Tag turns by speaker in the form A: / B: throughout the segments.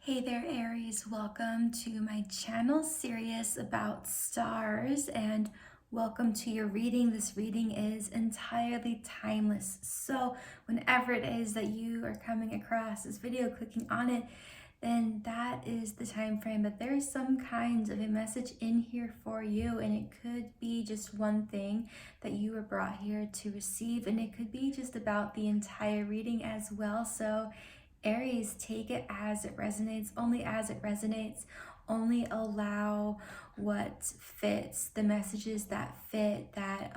A: Hey there, Aries. Welcome to my channel series about stars and welcome to your reading. This reading is entirely timeless. So whenever it is that you are coming across this video, clicking on it, then that is the time frame. But there is some kind of a message in here for you, and it could be just one thing that you were brought here to receive, and it could be just about the entire reading as well. So Aries, take it as it resonates, only as it resonates. Only allow what fits, the messages that fit, that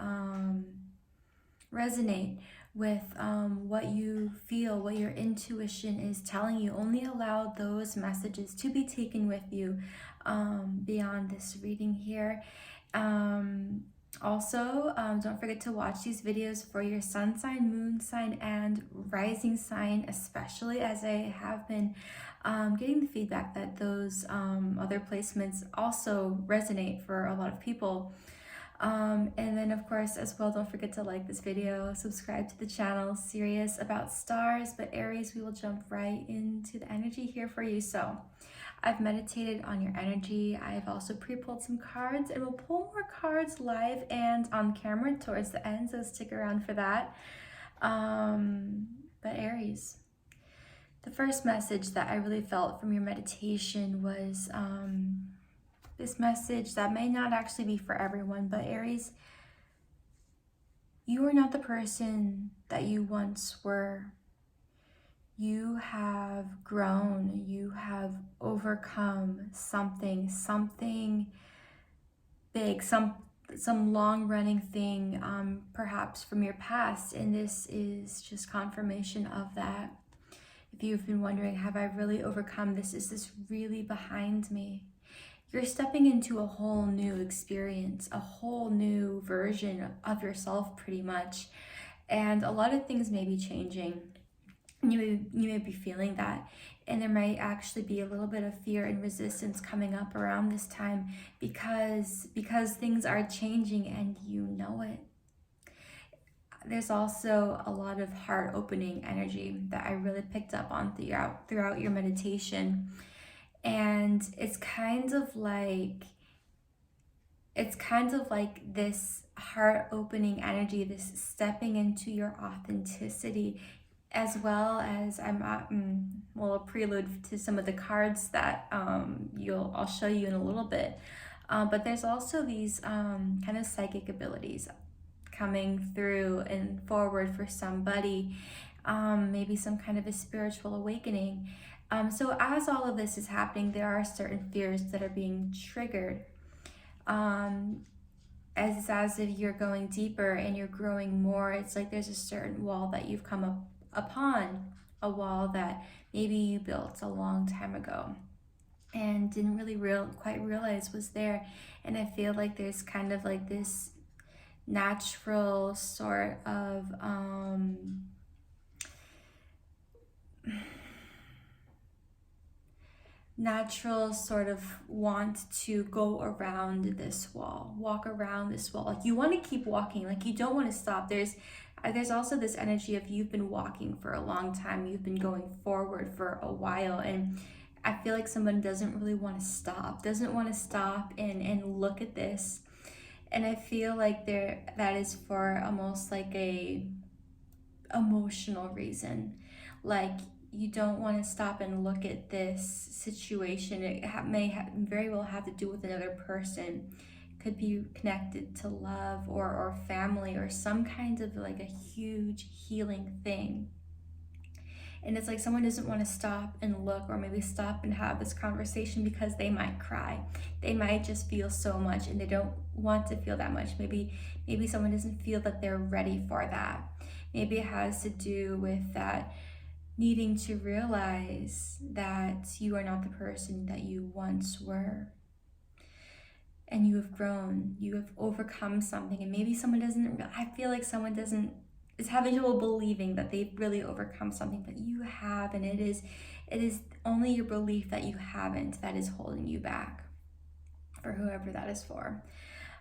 A: resonate with what you feel, what your intuition is telling you. Only allow those messages to be taken with you beyond this reading here. Also, don't forget to watch these videos for your sun sign, moon sign, and rising sign, especially as I have been getting the feedback that those other placements also resonate for a lot of people. And then of course as well, don't forget to like this video, subscribe to the channel. Serious about stars, but Aries, we will jump right into the energy here for you. So I've meditated on your energy. I've also pre-pulled some cards, and we'll pull more cards live and on camera towards the end, so stick around for that. But Aries, the first message that I really felt from your meditation was this message that may not actually be for everyone, but Aries, you are not the person that you once were. You have grown, you have overcome something big, some long-running thing, perhaps from your past, and this is just confirmation of that. If you've been wondering, have I really overcome this? Is this really behind me? You're stepping into a whole new experience, a whole new version of yourself pretty much, and a lot of things may be changing. You may be feeling that, and there might actually be a little bit of fear and resistance coming up around this time because things are changing and you know it. There's also a lot of heart opening energy that I really picked up on throughout your meditation, and it's kind of like this heart opening energy, this stepping into your authenticity, as well as well, a prelude to some of the cards that I'll show you in a little bit. But there's also these kind of psychic abilities coming through and forward for somebody, maybe some kind of a spiritual awakening. So as all of this is happening, there are certain fears that are being triggered. As if you're going deeper and you're growing more, it's like there's a certain wall that you've come upon, a wall that maybe you built a long time ago and didn't really quite realize was there. And I feel like there's kind of like this natural sort of want to go around this wall, walk around this wall. Like you want to keep walking, like you don't want to stop. There's also this energy of you've been walking for a long time, you've been going forward for a while, and I feel like someone doesn't really want to stop, and look at this. And I feel like that is for almost like a emotional reason. Like you don't want to stop and look at this situation. It may very well have to do with another person. Could be connected to love or family or some kind of like a huge healing thing. And it's like someone doesn't want to stop and look, or maybe stop and have this conversation because they might cry. They might just feel so much and they don't want to feel that much. Maybe someone doesn't feel that they're ready for that. Maybe it has to do with that needing to realize that you are not the person that you once were. And you have grown, you have overcome something, and maybe someone doesn't, I feel like someone is having trouble believing that they've really overcome something, but you have, and it is only your belief that you haven't that is holding you back, for whoever that is for.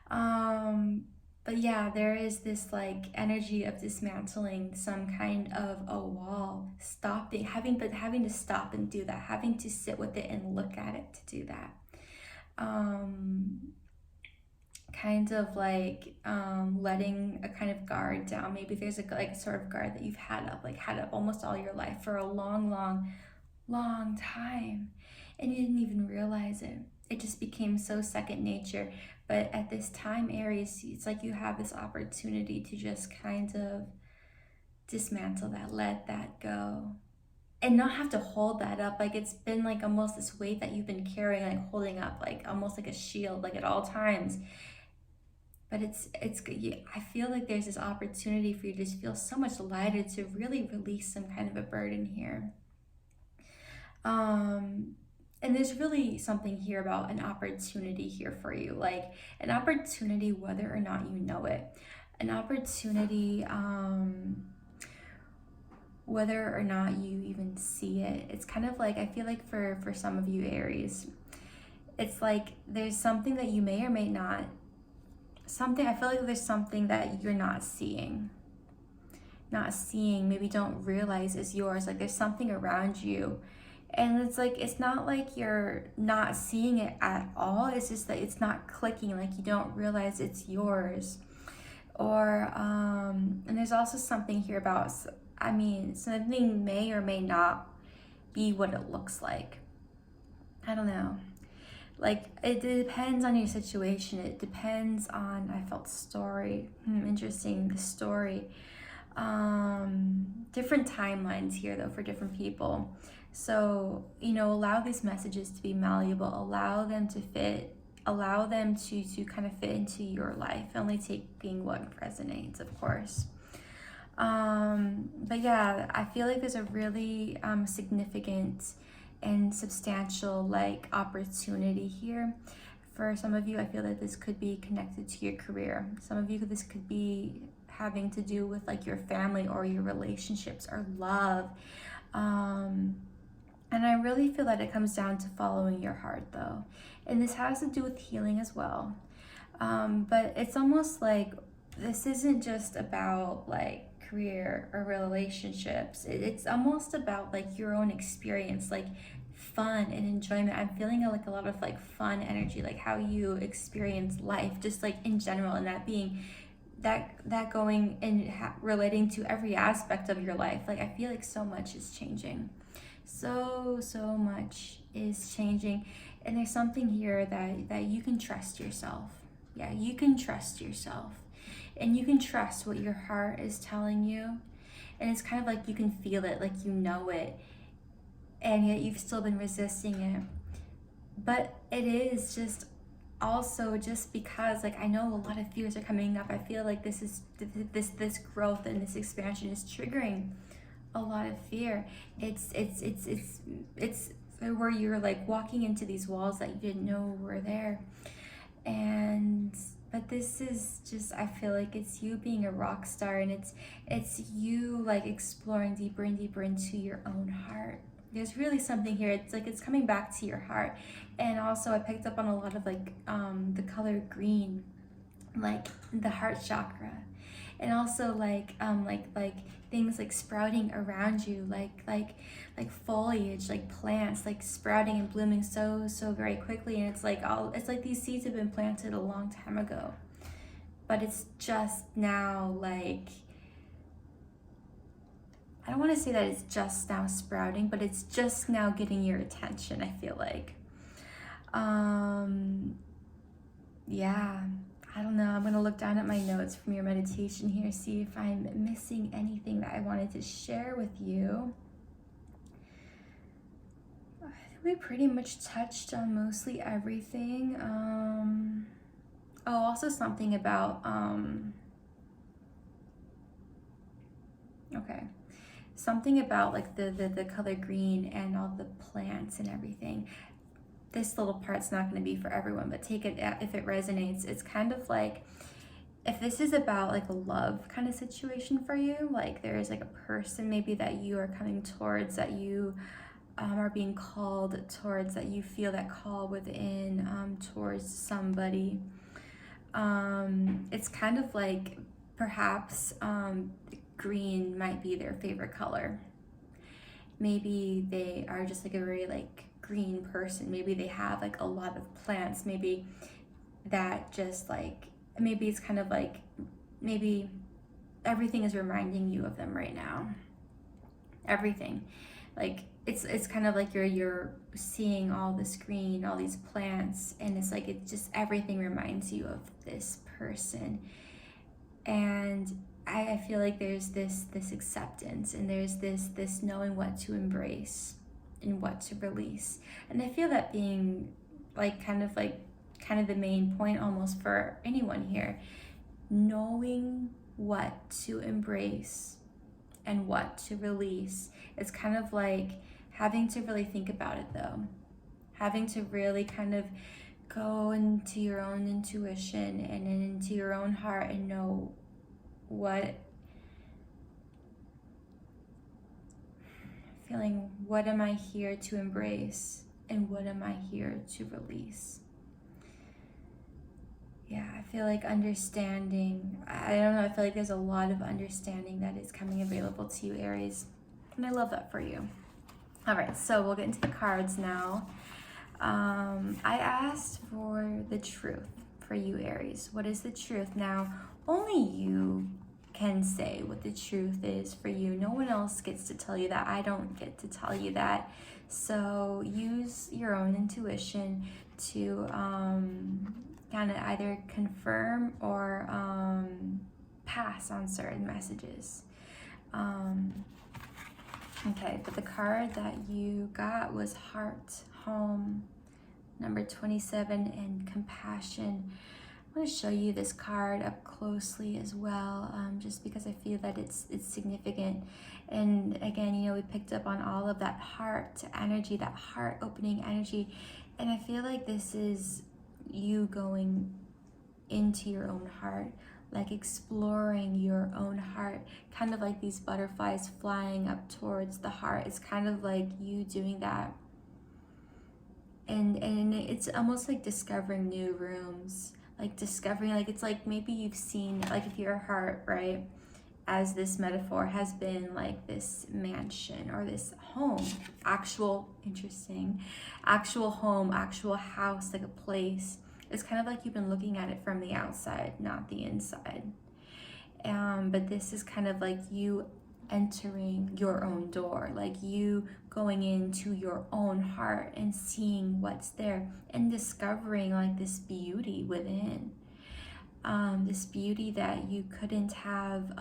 A: But But yeah, there is this like energy of dismantling some kind of a wall, stopping, having to stop and do that, having to sit with it and look at it to do that. Kind of like letting a kind of guard down. Maybe there's like a sort of guard that you've had up almost all your life for a long time, and you didn't even realize it. It just became so second nature. But at this time, Aries, it's like you have this opportunity to just kind of dismantle that, let that go, and not have to hold that up. Like it's been like almost this weight that you've been carrying, like holding up, like almost like a shield, like at all times. But I feel like there's this opportunity for you to just feel so much lighter, to really release some kind of a burden here. And there's really something here about an opportunity here for you, like an opportunity whether or not you know it, an opportunity whether or not you even see it. It's kind of like, I feel like for some of you Aries, it's like there's something that you may or may not, I feel like there's something that you're not seeing, maybe don't realize is yours. Like there's something around you, and it's like, it's not like you're not seeing it at all, it's just that it's not clicking, like you don't realize it's yours. Or and there's also something here about, I mean, something may or may not be what it looks like. I don't know. Like it depends on your situation. It depends on, I felt story. Interesting, the story. Different timelines here though for different people. So, you know, allow these messages to be malleable, allow them to fit, allow them to kind of fit into your life, only taking what resonates, of course. But yeah, I feel like there's a really significant and substantial like opportunity here. For some of you, I feel that this could be connected to your career. Some of you, this could be having to do with like your family or your relationships or love. And I really feel that it comes down to following your heart though. And this has to do with healing as well. But it's almost like this isn't just about like career or relationships. It's almost about like your own experience, like fun and enjoyment. I'm feeling like a lot of like fun energy, like how you experience life, just like in general, and that being that going and relating to every aspect of your life. Like I feel like so much is changing. So much is changing, and there's something here that you can trust yourself. Yeah, you can trust yourself, and you can trust what your heart is telling you. And it's kind of like you can feel it, like you know it, and yet you've still been resisting it. But it is just also just because, like, I know a lot of fears are coming up. I feel like this growth and this expansion is triggering a lot of fear. It's where you're like walking into these walls that you didn't know were there. But this is just, I feel like it's you being a rock star, and it's you like exploring deeper and deeper into your own heart. There's really something here. It's like it's coming back to your heart. And also I picked up on a lot of like the color green, like the heart chakra. And also like things like sprouting around you, like foliage, like plants like sprouting and blooming so very quickly. And it's like these seeds have been planted a long time ago, but it's just now, like, I don't want to say that it's just now sprouting, but it's just now getting your attention, I feel like. Yeah, I don't know. I'm going to look down at my notes from your meditation here, see if I'm missing anything that I wanted to share with you. I think we pretty much touched on mostly everything. Also something about, okay. Something about like the color green and all the plants and everything. This little part's not going to be for everyone, but take it if it resonates. It's kind of like, if this is about like a love kind of situation for you, like there is like a person maybe that you are coming towards, that you are being called towards, that you feel that call within towards somebody. It's kind of like perhaps green might be their favorite color. Maybe they are just like a very like green person. Maybe they have like a lot of plants. Maybe that just like, maybe it's kind of like, maybe everything is reminding you of them right now. Everything. Like it's kind of like you're seeing all this green, all these plants, and it's like it just, everything reminds you of this person. And I feel like there's this acceptance, and there's this knowing what to embrace and what to release. And I feel that being like kind of the main point almost for anyone here, knowing what to embrace and what to release. It's kind of like having to really think about it though, having to really kind of go into your own intuition and into your own heart and know what am I here to embrace and what am I here to release. Yeah, I feel like understanding, I don't know, I feel like there's a lot of understanding that is coming available to you, Aries. And I love that for you. All right, so we'll get into the cards now. I asked for the truth for you, Aries. What is the truth? Now, only you can say what the truth is for you. No one else gets to tell you that. I don't get to tell you that. So use your own intuition to kind of either confirm or pass on certain messages. Okay, but the card that you got was Heart, Home, number 27, and Compassion. I'm going to show you this card up closely as well, just because I feel that it's significant. And again, you know, we picked up on all of that heart energy, that heart opening energy. And I feel like this is you going into your own heart, like exploring your own heart, kind of like these butterflies flying up towards the heart. It's kind of like you doing that. And it's almost like discovering new rooms, like discovering, like it's like maybe you've seen, like if your heart, right, as this metaphor has been like this mansion or this home, actual home, actual house, like a place. It's kind of like you've been looking at it from the outside, not the inside. But this is kind of like you entering your own door, like you going into your own heart and seeing what's there and discovering like this beauty within. This beauty that you couldn't have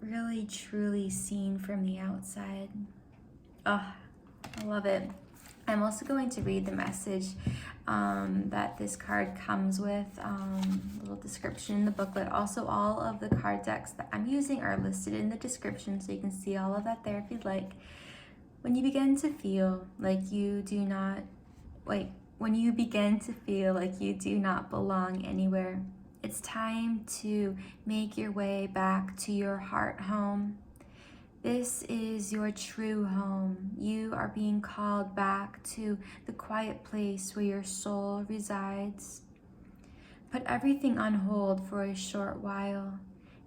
A: really truly seen from the outside. Oh, I love it. I'm also going to read the message that this card comes with, little description in the booklet. Also, all of the card decks that I'm using are listed in the description, so you can see all of that there if you'd like. When you begin to feel like you do not, when you begin to feel like you do not belong anywhere, it's time to make your way back to your heart home. This is your true home. You are being called back to the quiet place where your soul resides. Put everything on hold for a short while.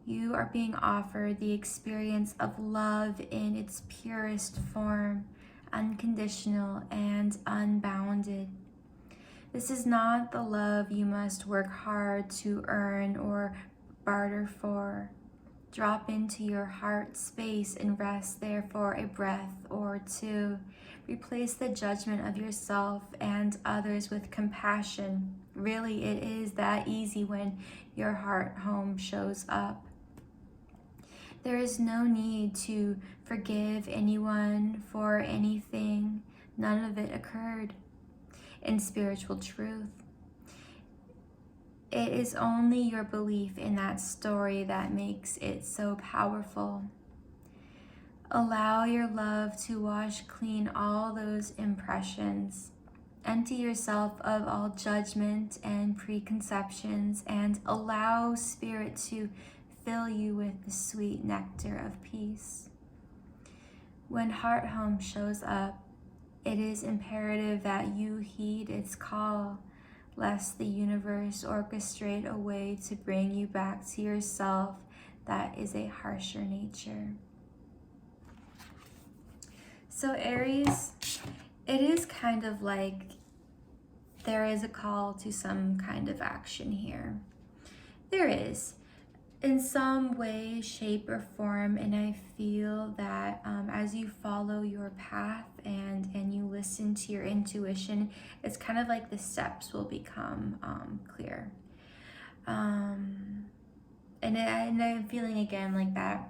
A: You are being offered the experience of love in its purest form, unconditional and unbounded. This is not the love you must work hard to earn or barter for. Drop into your heart space and rest there for a breath or two. Replace the judgment of yourself and others with compassion. Really, it is that easy when your heart home shows up. There is no need to forgive anyone for anything. None of it occurred. In spiritual truth, it is only your belief in that story that makes it so powerful. Allow your love to wash clean all those impressions. Empty yourself of all judgment and preconceptions and allow Spirit to fill you with the sweet nectar of peace. When Heart Home shows up, it is imperative that you heed its call, lest the universe orchestrate a way to bring you back to yourself that is a harsher nature. So Aries, it is kind of like there is a call to some kind of action here. There is, in some way, shape, or form, and I feel that as you follow your path and you listen to your intuition, it's kind of like the steps will become clear. And I'm feeling again like that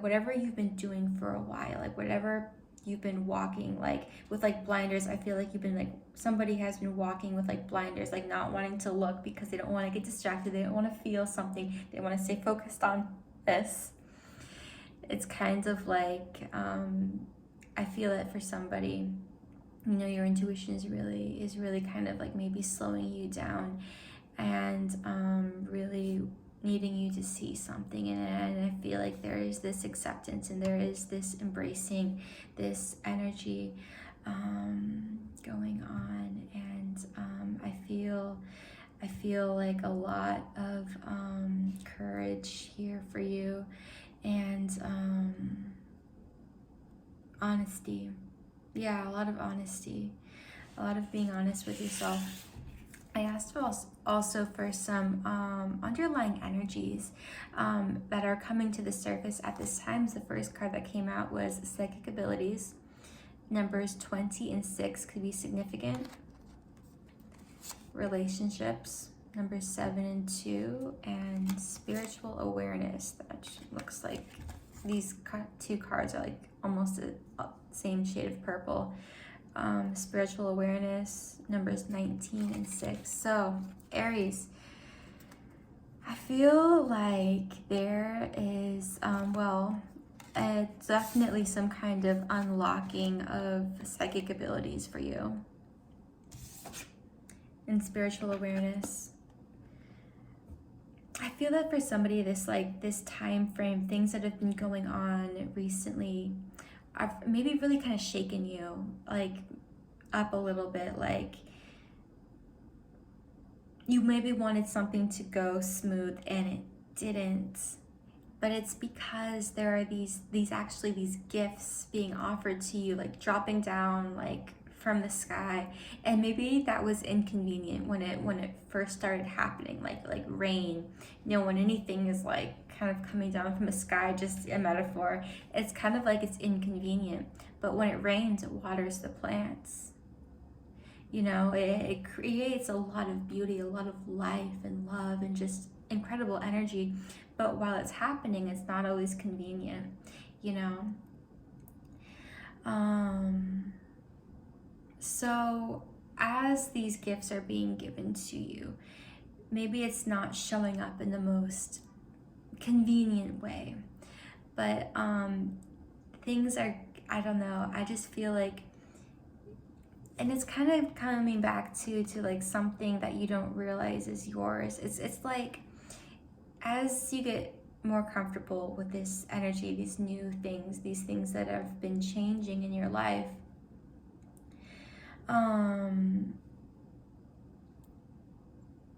A: whatever you've been doing for a while, like whatever you've been walking like with like blinders, I feel like you've been like, somebody has been walking with like blinders, like not wanting to look because they don't want to get distracted, they don't want to feel something, they want to stay focused on this. It's kind of like I feel it for somebody, you know, your intuition is really kind of like maybe slowing you down and really needing you to see something, and I feel like there is this acceptance and there is this embracing, this energy going on, and I feel like a lot of courage here for you, and honesty. Yeah, a lot of honesty, a lot of being honest with yourself. I asked also for some underlying energies that are coming to the surface at this time. So the first card that came out was psychic abilities. Numbers 20 and 6 could be significant. Relationships, numbers 7 and 2, and spiritual awareness. That looks like these two cards are like almost the same shade of purple. Spiritual awareness, numbers 19 and 6. So Aries, I feel like there is definitely some kind of unlocking of psychic abilities for you. And spiritual awareness, I feel that for somebody, this time frame, things that have been going on recently, I've maybe really kind of shaken you like up a little bit. Like you maybe wanted something to go smooth and it didn't, but it's because there are these gifts being offered to you, like dropping down like from the sky, and maybe that was inconvenient when it first started happening, like rain, you know, when anything is like kind of coming down from the sky, just a metaphor, it's kind of like it's inconvenient, but when it rains, it waters the plants, you know, it creates a lot of beauty, a lot of life and love and just incredible energy, but while it's happening, it's not always convenient, you know. So as these gifts are being given to you, maybe it's not showing up in the most convenient way, but things are, I don't know, I just feel like, and it's kind of coming back to like something that you don't realize is yours. It's like as you get more comfortable with this energy, these new things, these things that have been changing in your life,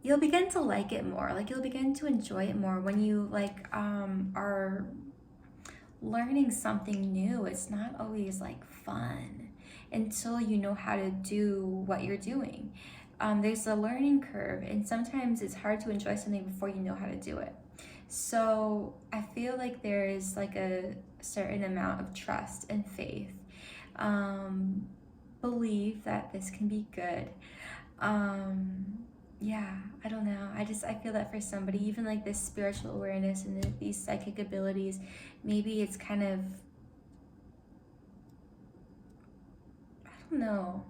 A: you'll begin to like it more. Like you'll begin to enjoy it more when you like are learning something new. It's not always like fun until you know how to do what you're doing. There's a learning curve, and sometimes it's hard to enjoy something before you know how to do it. So I feel like there is like a certain amount of trust and faith. Believe that this can be good. Yeah, I don't know. I feel that for somebody, even like this spiritual awareness and these psychic abilities, maybe it's kind of, I don't know.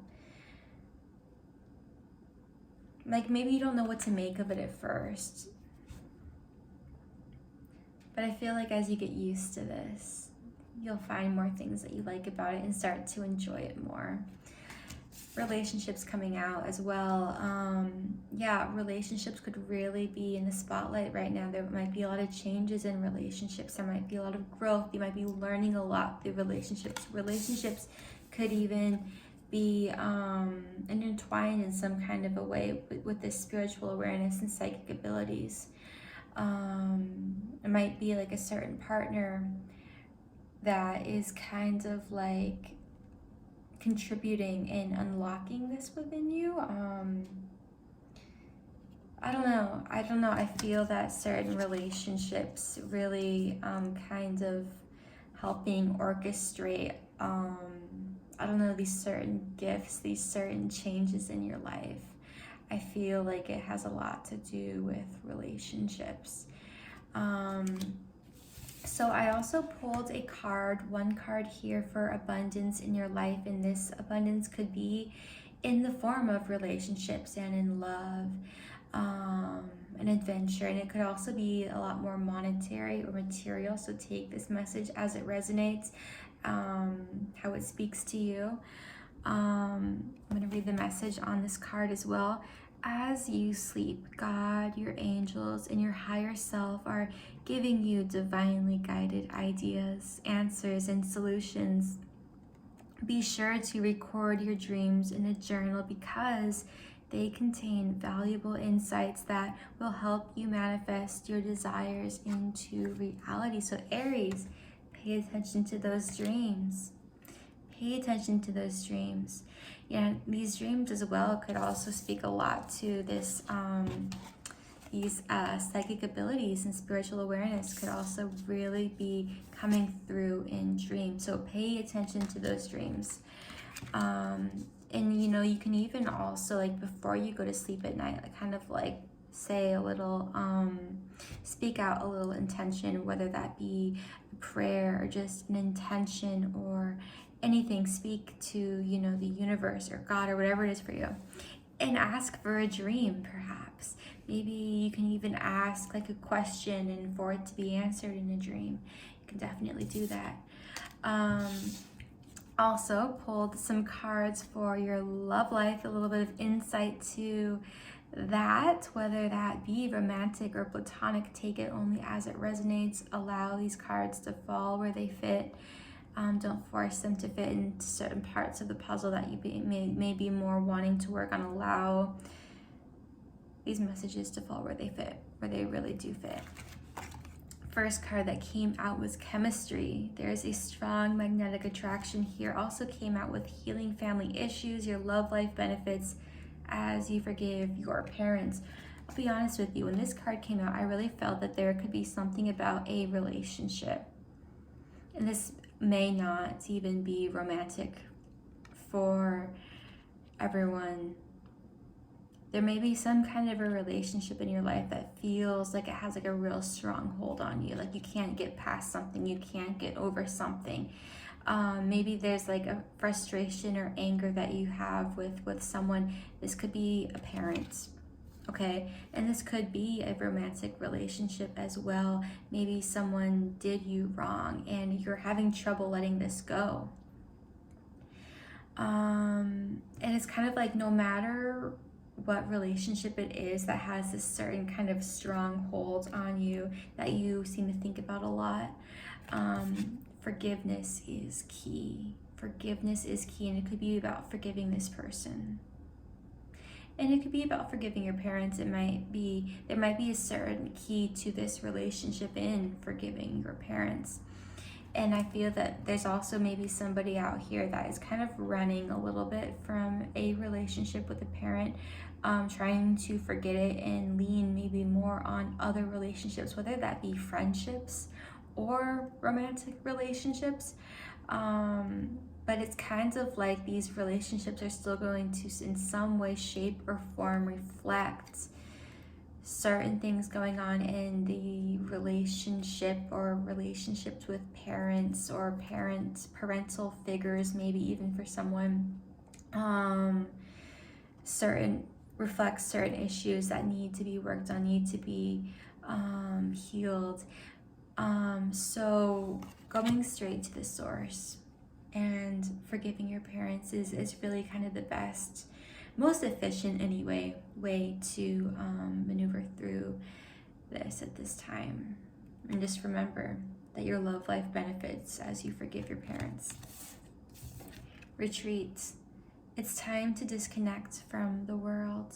A: Like maybe you don't know what to make of it at first. But I feel like as you get used to this, you'll find more things that you like about it and start to enjoy it more. Relationships coming out as well. Yeah, relationships could really be in the spotlight right now. There might be a lot of changes in relationships. There might be a lot of growth. You might be learning a lot through relationships. Relationships could even be intertwined in some kind of a way with this spiritual awareness and psychic abilities. It might be like a certain partner that is kind of like contributing in unlocking this within you. I don't know. I feel that certain relationships really kind of helping orchestrate, I don't know, these certain gifts, these certain changes in your life. I feel like it has a lot to do with relationships. So I also pulled a card, one card here for abundance in your life, and this abundance could be in the form of relationships and in love, an adventure, and it could also be a lot more monetary or material. So take this message as it resonates, how it speaks to you. I'm going to read the message on this card as well. As you sleep, God, your angels, and your higher self are giving you divinely guided ideas, answers, and solutions. Be sure to record your dreams in a journal because they contain valuable insights that will help you manifest your desires into reality. So Aries, pay attention to those dreams. Pay attention to those dreams. Yeah, these dreams as well could also speak a lot to this, these psychic abilities and spiritual awareness could also really be coming through in dreams. So pay attention to those dreams. And you know, you can even also, like, before you go to sleep at night, like, kind of like say a little, speak out a little intention, whether that be a prayer or just an intention or anything. Speak to, you know, the universe or God or whatever it is for you, and ask for a dream. Perhaps maybe you can even ask like a question and for it to be answered in a dream. You can definitely do that. Also pulled some cards for your love life, a little bit of insight to that, whether that be romantic or platonic. Take it only as it resonates. Allow these cards to fall where they fit. Don't force them to fit into certain parts of the puzzle that you may be more wanting to work on. Allow these messages to fall where they fit, where they really do fit. First card that came out was chemistry. There's a strong magnetic attraction here. Also came out with healing family issues, your love life benefits as you forgive your parents. I'll be honest with you, when this card came out, I really felt that there could be something about a relationship. And this may not even be romantic for everyone. There may be some kind of a relationship in your life that feels like it has like a real strong hold on you. Like you can't get past something, you can't get over something. Maybe there's like a frustration or anger that you have with someone. This could be a parent, okay? And this could be a romantic relationship as well. Maybe someone did you wrong and you're having trouble letting this go. And it's kind of like no matter what relationship it is that has this certain kind of strong hold on you that you seem to think about a lot, forgiveness is key. Forgiveness is key, and it could be about forgiving this person. And it could be about forgiving your parents. There might be a certain key to this relationship in forgiving your parents. And I feel that there's also maybe somebody out here that is kind of running a little bit from a relationship with a parent, trying to forget it and lean maybe more on other relationships, whether that be friendships or romantic relationships. But it's kind of like these relationships are still going to, in some way, shape, or form, reflect certain things going on in the relationship or relationships with parents or parental figures, maybe even for someone. Reflects certain issues that need to be worked on, need to be healed. So going straight to the source and forgiving your parents is really kind of the best, most efficient anyway, way to maneuver through this at this time. And just remember that your love life benefits as you forgive your parents. Retreat. It's time to disconnect from the world.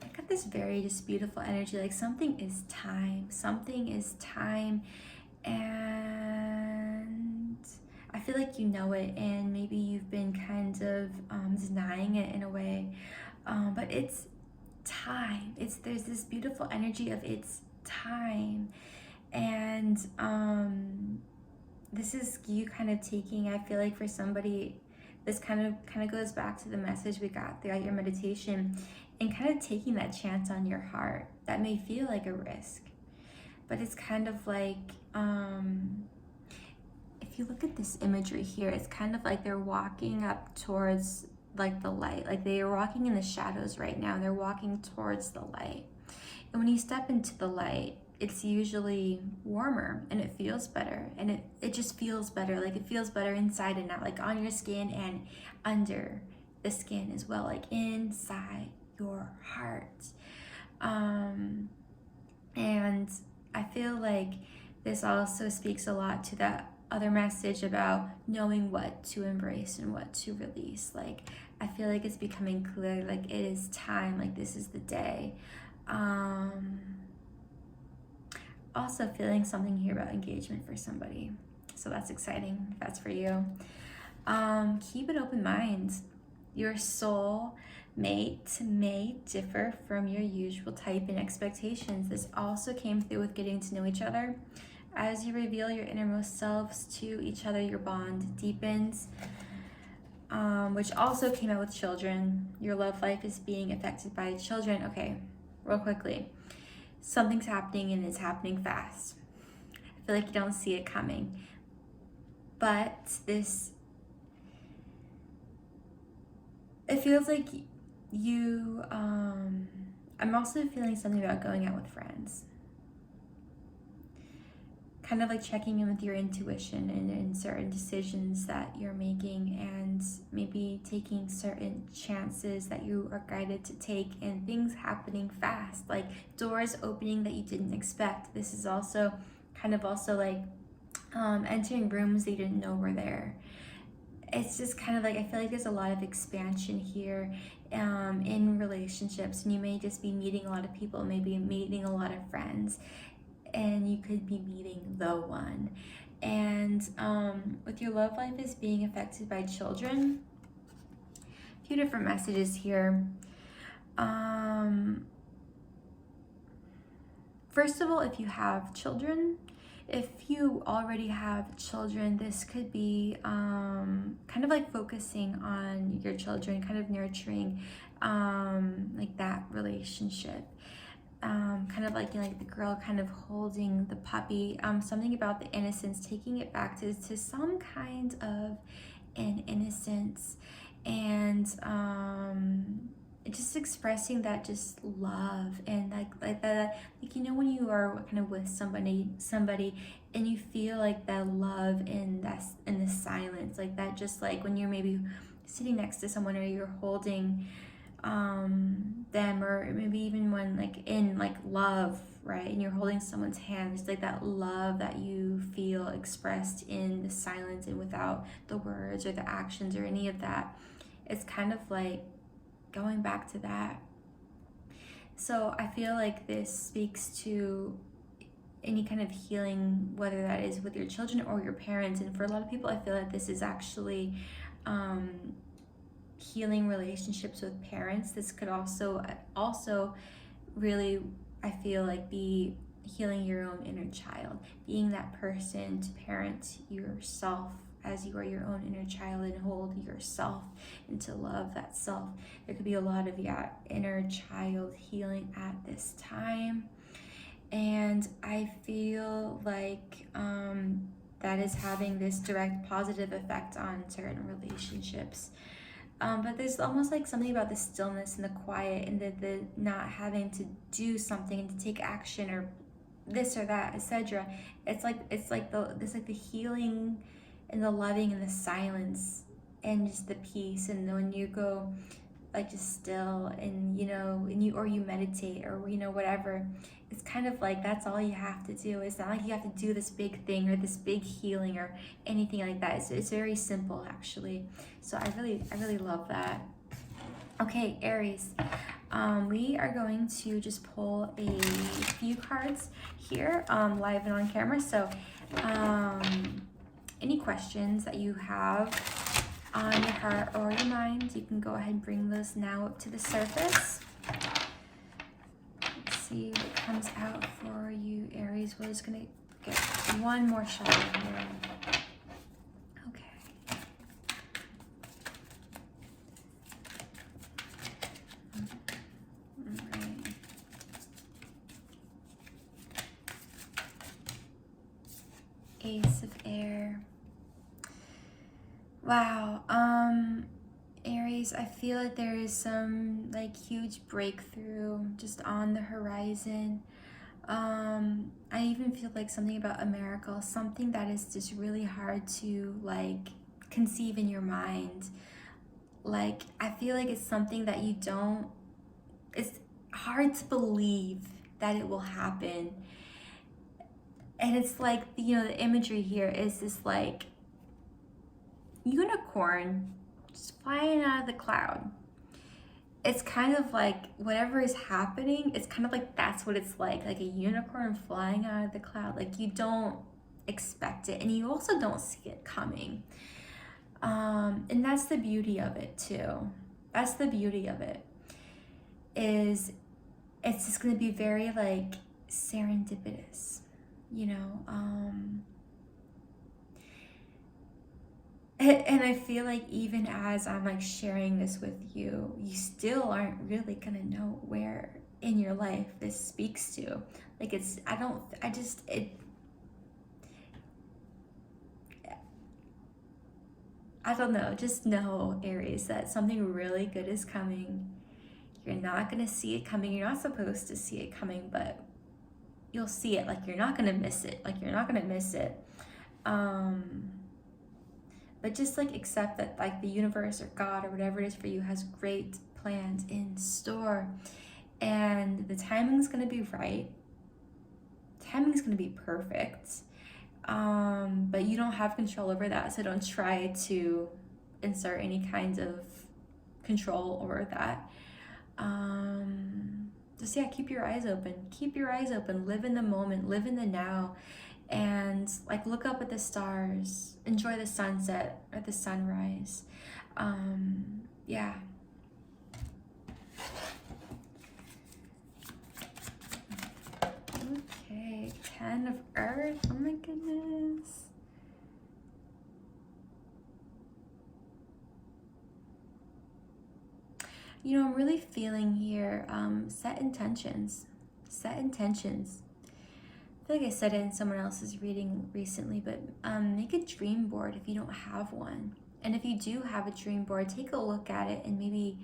A: I got this very just beautiful energy, like something is time. Something is time, and I feel like you know it, and maybe you've been kind of denying it in a way, but it's time. There's this beautiful energy of it's time, and this is you kind of taking, I feel like for somebody, this kind of goes back to the message we got throughout your meditation, and kind of taking that chance on your heart that may feel like a risk, but it's kind of like, if you look at this imagery here, it's kind of like they're walking up towards like the light, like they are walking in the shadows right now. They're walking towards the light, and when you step into the light, it's usually warmer and it feels better, and it just feels better. Like it feels better inside and out, like on your skin and under the skin as well, like inside your heart. And I feel like this also speaks a lot to that other message about knowing what to embrace and what to release. Like I feel like it's becoming clear, like it is time, like this is the day. Also feeling something here about engagement for somebody, so that's exciting if that's for you. Keep an open mind. Your soul mate may differ from your usual type and expectations. This also came through with getting to know each other. As you reveal your innermost selves to each other, your bond deepens, which also came out with children. Your love life is being affected by children. Okay, real quickly. Something's happening and it's happening fast. I feel like you don't see it coming. But this, it feels like you, I'm also feeling something about going out with friends. Kind of like checking in with your intuition and in certain decisions that you're making, and maybe taking certain chances that you are guided to take, and things happening fast, like doors opening that you didn't expect. This is also kind of also like entering rooms that you didn't know were there. It's just kind of like, I feel like there's a lot of expansion here in relationships, and you may just be meeting a lot of people, maybe meeting a lot of friends, and you could be meeting the one. And with your love life is being affected by children, a few different messages here. First of all, if you have children, if you already have children, this could be kind of like focusing on your children, kind of nurturing like that relationship. Kind of like, you know, like the girl kind of holding the puppy, something about the innocence, taking it back to some kind of an innocence, and just expressing that just love, and like that, like, you know, when you are kind of with somebody and you feel like that love in the silence, like that, just like when you're maybe sitting next to someone, or you're holding them, or maybe even when like in like love, right, and you're holding someone's hand, just like that love that you feel expressed in the silence and without the words or the actions or any of that. It's kind of like going back to that. So I feel like this speaks to any kind of healing, whether that is with your children or your parents. And for a lot of people, I feel like this is actually healing relationships with parents. This could also really, I feel like, be healing your own inner child, being that person to parent yourself as you are your own inner child, and hold yourself and to love that self. There could be a lot of inner child healing at this time, and I feel like that is having this direct positive effect on certain relationships. But there's almost like something about the stillness and the quiet, and the not having to do something and to take action or this or that, etc. It's like the healing and the loving and the silence and just the peace. And when you go like just still, and you know, and you meditate, or you know, whatever. It's kind of like that's all you have to do. It's not like you have to do this big thing or this big healing or anything like that. It's very simple, actually. So I really love that. Okay, Aries. We are going to just pull a few cards here, live and on camera. So, any questions that you have on your heart or your mind, you can go ahead and bring those now up to the surface. Let's see what comes out for you, Aries. We're just gonna get one more shot here. Okay. All right. Ace of Air. Wow. Aries, I feel like there is some like huge breakthrough just on the horizon. I even feel like something about a miracle, something that is just really hard to like conceive in your mind. Like, I feel like it's something that you don't, it's hard to believe that it will happen. And it's like, you know, the imagery here is this like unicorn just flying out of the cloud. It's kind of like whatever is happening, it's kind of like that's what it's like a unicorn flying out of the cloud. Like, you don't expect it, and you also don't see it coming. And that's the beauty of it too. That's the beauty of it, is it's just going to be very like serendipitous, you know. And I feel like even as I'm like sharing this with you, you still aren't really gonna know where in your life this speaks to. Like, it's, I don't know, just know, Aries, that something really good is coming. You're not gonna see it coming. You're not supposed to see it coming, but you'll see it. Like, you're not gonna miss it. Like, you're not gonna miss it. But just like accept that like the universe or God or whatever it is for you has great plans in store, and the timing's gonna be right. Timing's gonna be perfect. But you don't have control over that, so don't try to insert any kind of control over that. Just, yeah, keep your eyes open. Keep your eyes open. Live in the moment. Live in the now. And like, look up at the stars. Enjoy the sunset or the sunrise. Yeah. Okay, 10 of Earth. Oh my goodness. You know, I'm really feeling here, set intentions. Set intentions. I feel like I said it in someone else's reading recently, but make a dream board if you don't have one. And if you do have a dream board, take a look at it and maybe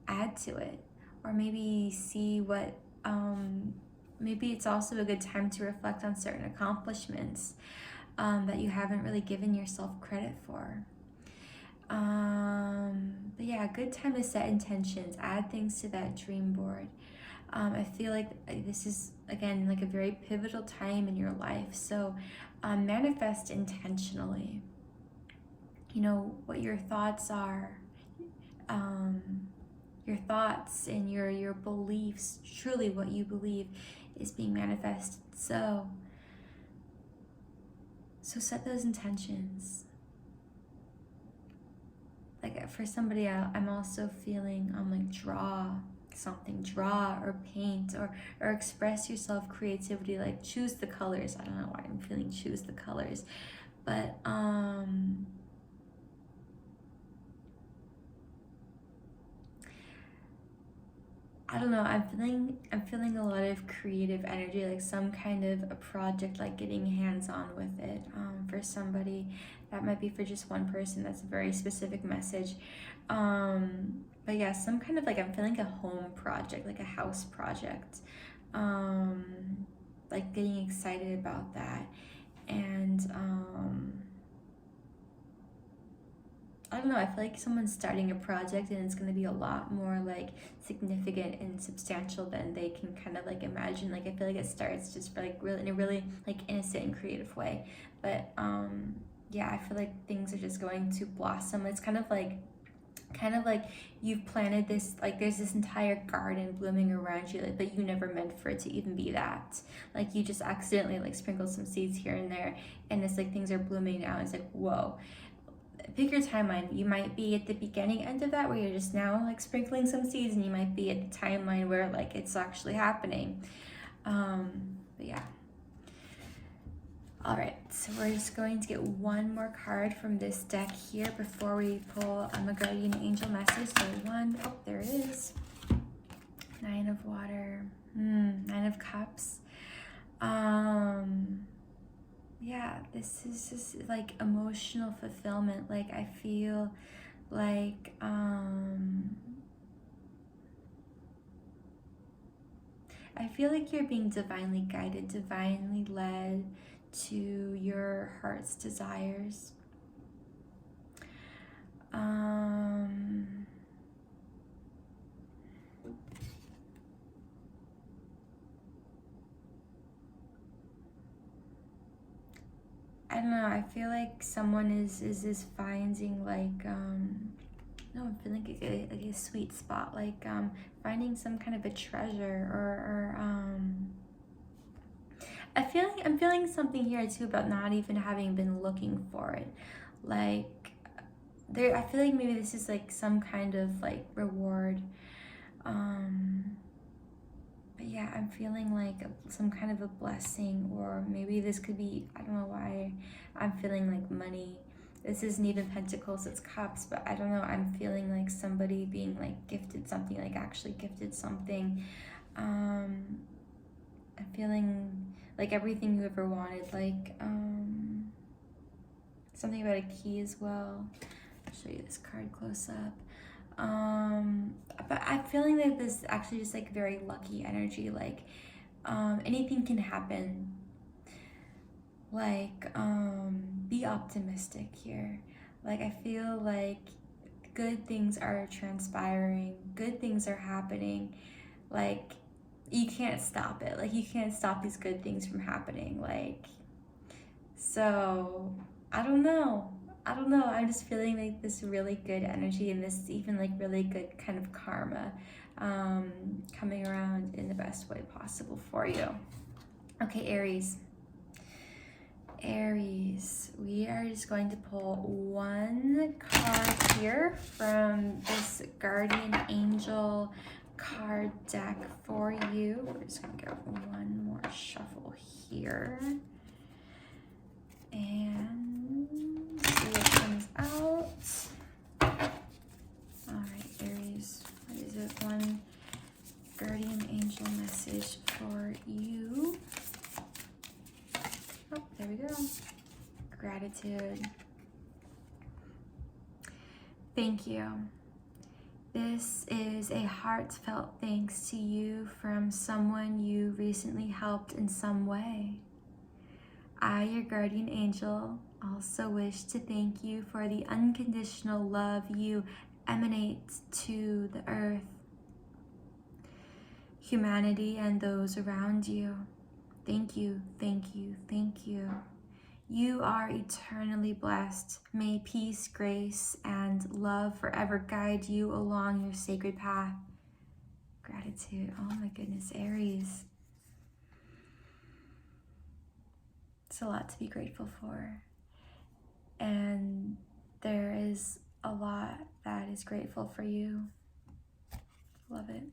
A: add to it. Or maybe see what, maybe it's also a good time to reflect on certain accomplishments that you haven't really given yourself credit for. But yeah, good time to set intentions, add things to that dream board. I feel like this is, again, like a very pivotal time in your life. So manifest intentionally, you know, what your thoughts are, your thoughts and your beliefs, truly what you believe is being manifested. So set those intentions. Like, for somebody, I'm also feeling like draw something, draw or paint or express yourself, creativity. Like, choose the colors. I don't know why I'm feeling choose the colors, but I don't know, I'm feeling a lot of creative energy, like some kind of a project, like getting hands-on with it. For somebody, that might be for just one person, that's a very specific message. But yeah, some kind of like, I'm feeling a home project, like a house project. Like getting excited about that. And I don't know, I feel like someone's starting a project and it's going to be a lot more like significant and substantial than they can kind of like imagine. Like I feel like it starts just for like really in a really like innocent and creative way, but yeah, I feel like things are just going to blossom. It's kind of like you've planted this, like there's this entire garden blooming around you, like, but you never meant for it to even be that. Like you just accidentally like sprinkled some seeds here and there, and it's like things are blooming now. It's like, whoa. Pick your timeline. You might be at the beginning end of that where you're just now like sprinkling some seeds, and you might be at the timeline where like it's actually happening. But yeah. All right, so we're just going to get one more card from this deck here before we pull a guardian angel message. So one, oh, there it is. Nine of water, Nine of cups. Yeah, this is just like emotional fulfillment. Like I feel like you're being divinely guided, divinely led to your heart's desires. I don't know, I feel like someone is finding like no, I'm feeling like a sweet spot, like finding some kind of a treasure, or I'm feeling something here too about not even having been looking for it. Like I feel like maybe this is like some kind of like reward. But yeah, I'm feeling like some kind of a blessing, or maybe this could be, I don't know why I'm feeling like money. This isn't even pentacles, it's cups, but I don't know, I'm feeling like somebody being like gifted something, like actually gifted something. I'm feeling like everything you ever wanted, like something about a key as well. I'll show you this card close up. But I'm feeling like this actually just like very lucky energy, like anything can happen. Like be optimistic here. Like I feel like good things are transpiring, good things are happening. Like you can't stop it. Like you can't stop these good things from happening. Like, so I don't know. I'm just feeling like this really good energy, and this even like really good kind of karma coming around in the best way possible for you. Okay, Aries. Aries, we are just going to pull one card here from this guardian angel card deck for you. We're just going to go one more shuffle here. And see what comes out. All right, Aries, what is it? One guardian angel message for you. Oh, there we go. Gratitude. Thank you. This is a heartfelt thanks to you from someone you recently helped in some way. I, your guardian angel, also wish to thank you for the unconditional love you emanate to the earth, humanity, and those around you. Thank you, thank you, thank you. You are eternally blessed. May peace, grace, and love forever guide you along your sacred path. Gratitude. Oh my goodness, Aries. It's a lot to be grateful for. And there is a lot that is grateful for you. Love it.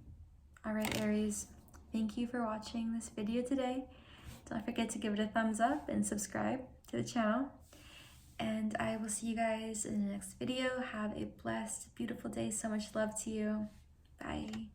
A: All right, Aries. Thank you for watching this video today. Don't forget to give it a thumbs up and subscribe to the channel. And I will see you guys in the next video. Have a blessed, beautiful day. So much love to you. Bye.